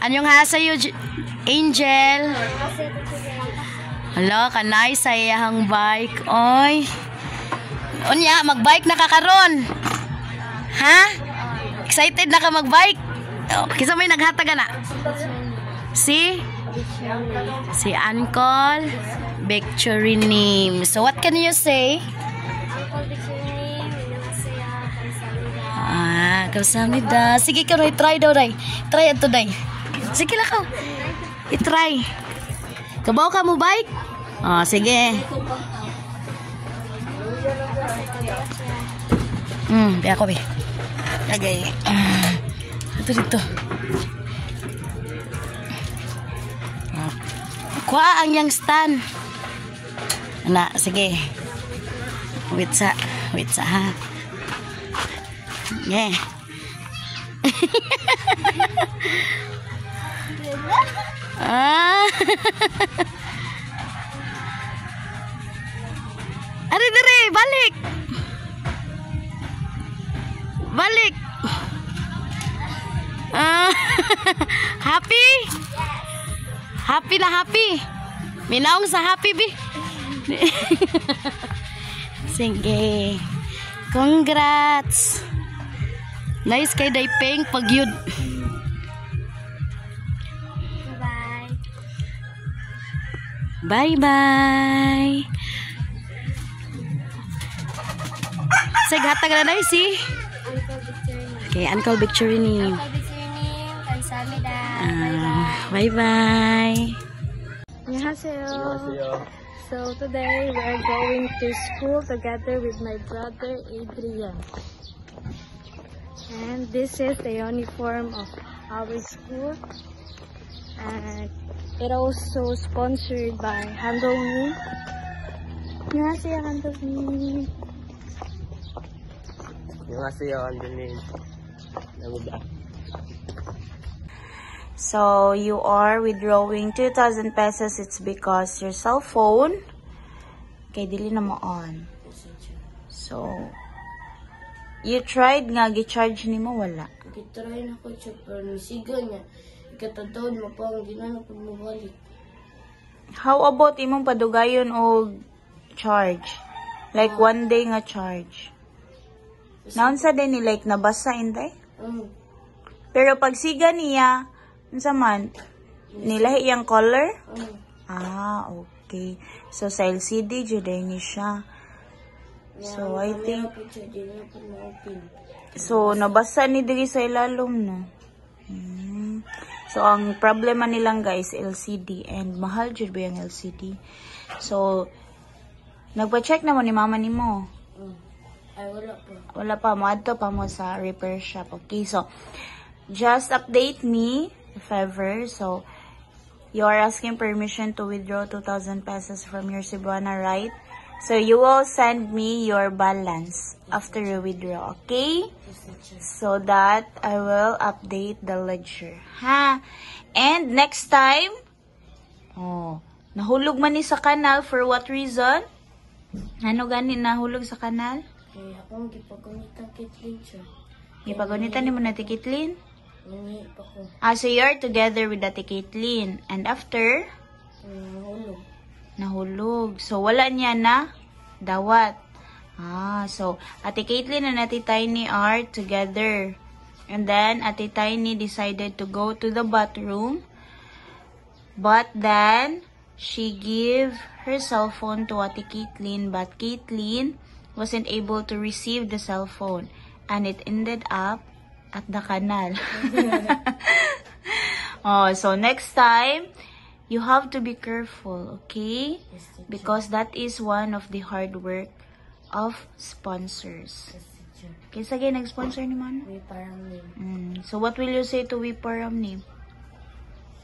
Annyeonghaseyo, Angel. Hala, kanay sa iyahang bike. Oy. Unya, mag-bike na ka karon. Ha? Excited na ka mag-bike? Oh, kisa may naghatag na. Si Uncle Victorine. So what can you say? Uncle Victorine, Kamsahamnida. Sige ka, Roy. Try daw, Roy. Try ito, Day. Sige lang ka. I-try. Kabaw ka mo bike? Oh, sige. Biya ko, be. Lagay. Ito dito. Kuha ang yang stand. Na, sige. Wait sa ha. Yeah. Ari dire, balik. Balik. Happy? Happy na happy. Minaong sa happy, bi. Sige. Congrats. Nice kay day pink pag yun. Bye. Bye-bye. Sige, hatag na na si Uncle Victorine. Okay, Uncle Victorine. Uncle Victorine, kamsahamnida. Bye-bye. Annyeonghaseyo. So today we are going to school together with my brother Adrian. And this is the uniform of our school. And it also sponsored by Handle Me. Annyeonghaseyo, Handle Me. Annyeonghaseyo, Handle Me. So, you are withdrawing 2,000 pesos. It's because your cell phone kay dili na mo on. So, you tried nga, gi-charge ni mo, wala. Gitry na ko siya, pero nasiga niya. Ikatadod mo pa, hindi na napagmabalik. How about imong padugayon o charge? Like, one day nga charge. Naunsa din ni, like, nabasa, inday? Pero pag siga niya, unsa man, nilahi iyang color? Okay. So, sa LCD, juday ni siya. So, I think, so, nabasa ni diri sa ilalom, no? So, ang problema nilang guys, LCD. And mahal jud ba yung LCD? So, nagpa-check na mo ni mama ni mo? Ay, wala pa. Wala pa. Maadto pa mo sa repair shop. Okay, so, just update me if ever. So, you are asking permission to withdraw 2,000 pesos from your Cebuana, right? So, you will send me your balance after you withdraw, okay? So that I will update the ledger. Ha? And next time, nahulog man ni sa kanal. For what reason? Ano gani nahulog sa kanal? Kaya akong gipagunitan kitlin siya. Ipagunitan ni mo na tikitlin? Nangi pa ko. So you're together with the tikitlin. And after? Nahulog. Nahulog. So wala niya na dawat. So Ate Caitlyn and Ate Tiny are together. And then Ate Tiny decided to go to the bathroom. But then she gave her cell phone to Ate Caitlyn. But Caitlyn wasn't able to receive the cell phone. And it ended up at the canal. So next time, you have to be careful, okay? Yes, Because that is one of the hard work of sponsors. Yes, teacher. Okay, sige, nag-sponsor ni man. We parang name. So what will you say to We Param name?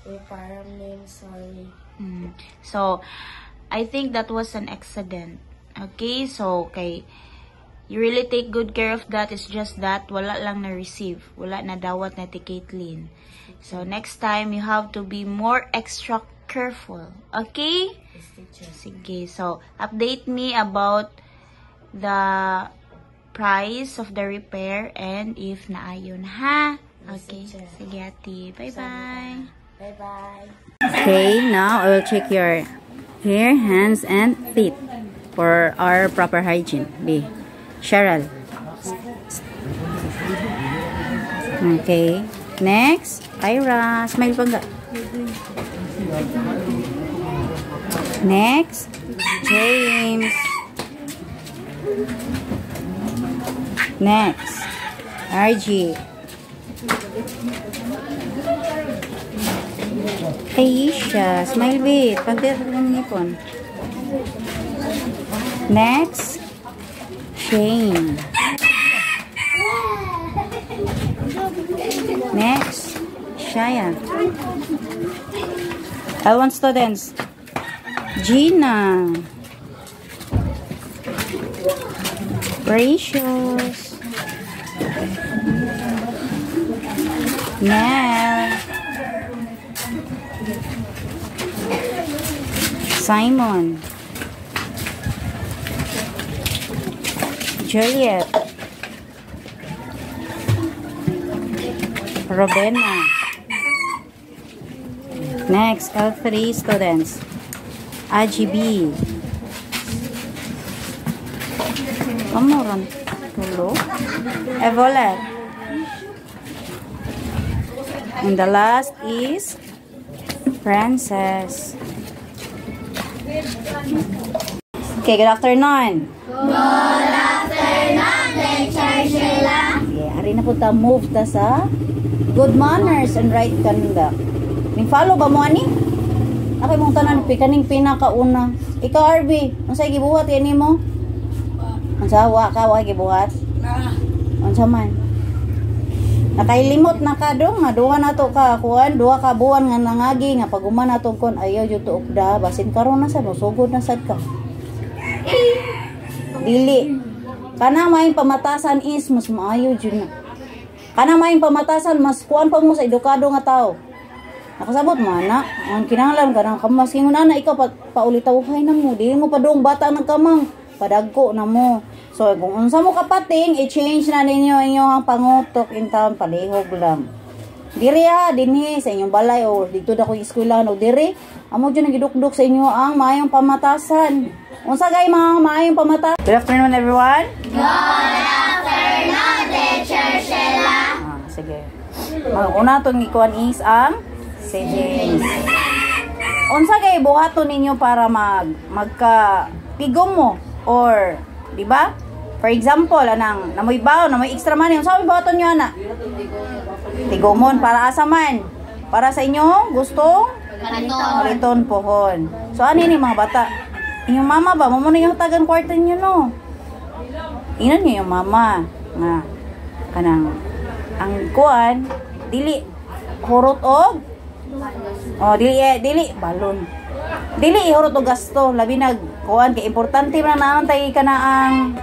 We parang name, sorry. So, I think that was an accident. Okay, so, you really take good care of that. It's just that, wala lang na-receive. Wala na dawat na ti Caitlyn. So, next time, you have to be more extra careful. Okay? Yes, teacher. Sige, so, update me about the price of the repair and if naayon, ha? Okay. Sige, ate. Bye-bye. Bye-bye. Okay, now I will check your hair, hands, and feet for our proper hygiene. B. Cheryl. Okay. Next, Ira. Smile pa nga. Next, James. Next, RG. Aisha, smile bit. Pantir ng nipon. Next, Shane. Next, Shaya. L1 students. Gina. Precious. Mel. Simon. Juliet. Robena. Next, L3 students. AGB. Amoran. Hello. Evolet. And the last is Princess. Okay, good afternoon. Good afternoon, Teacher Sheila. Okay, hari na po ta move ta sa good manners and right conduct. Ning follow ba mo ani? Ako mong tanan kaning pinakauna. Ikaw RB, unsay gibuhat yan nimo? Unsa wa ka wa gibuhat? Unsa man? Nakailimot na ka dong, nga duha na to ka kuan, duha ka buwan nga nangagi nga paguman na to kon ayaw jud to ukda, basin karon na sad sugod na sad ka. Dili. Kanang maing pamatasan is mas maayo jud na. Kanang maing pamatasan mas kuan pa mo sa edukado nga tao. Nakasabot mo ana, ang kinahanglan kanang kamas ingon ana ikaw paulitaw-hay na mo, dili mo pa dong bata nagkamang, padagko na mo. So, kung unsa mo kapating, i-change na ninyo inyong pangutok in town, palihog lang. Diri ha, dinhi sa inyong balay o dito na ko eskwelahan o diri, amo dyan nagidukduk sa inyo ang maayong pamatasan. Unsa gay mga maayong pamatasan? Good afternoon everyone. Good afternoon, Teacher Sheila. Sige. Una itong ikuan is ang savings. Unsa gay buhaton ninyo para magka tigom mo or di ba? For example, anang namoy baon, namoy extra money, unsa may baton niyo ana? Tigomon para asa man? Para sa inyo gustong paliton pohon. So ani ni mga bata? Inyong mama ba mo na yung tagang kwarto niyo no? Inan niyo yung mama nga kanang ang kuan dili hurot og dili balon. Dili ihurot og gasto labi nag kuan kay importante man naman tay kana ang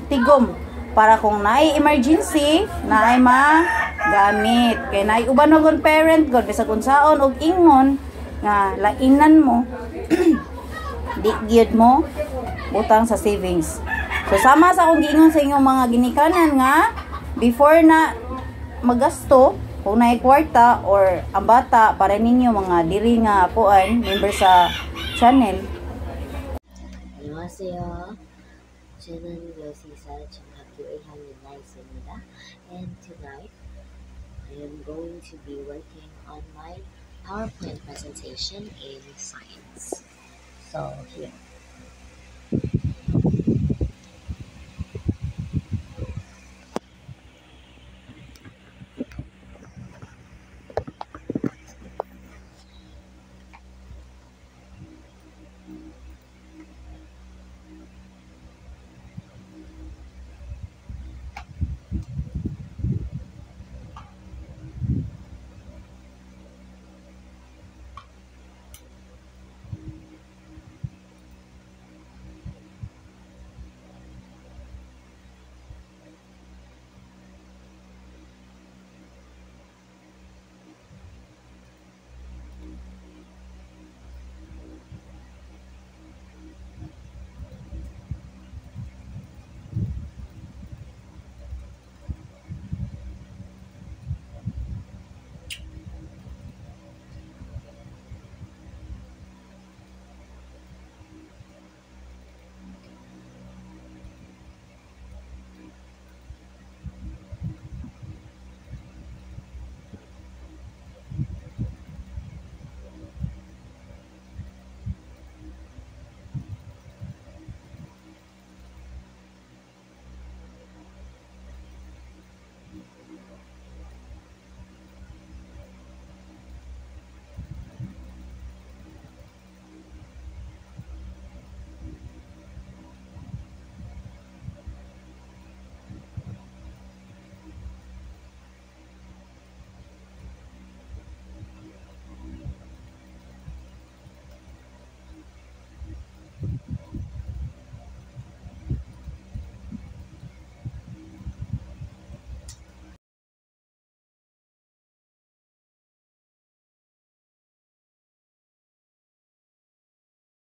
tigom para kung naay emergency naay magamit kay naay uban og parent god bisag unsaon og ingon nga lainan mo di gyud mo butang sa savings. So sama sa akong giingon sa inyong mga ginikanan nga before na magasto kung naay kwarta or ang bata para ninyo mga diri nga kuan member sa channel. 안녕하세요. 저는 여시사 중학교 1학년 나이스입니다. And tonight, I am going to be working on my PowerPoint presentation in science. So here.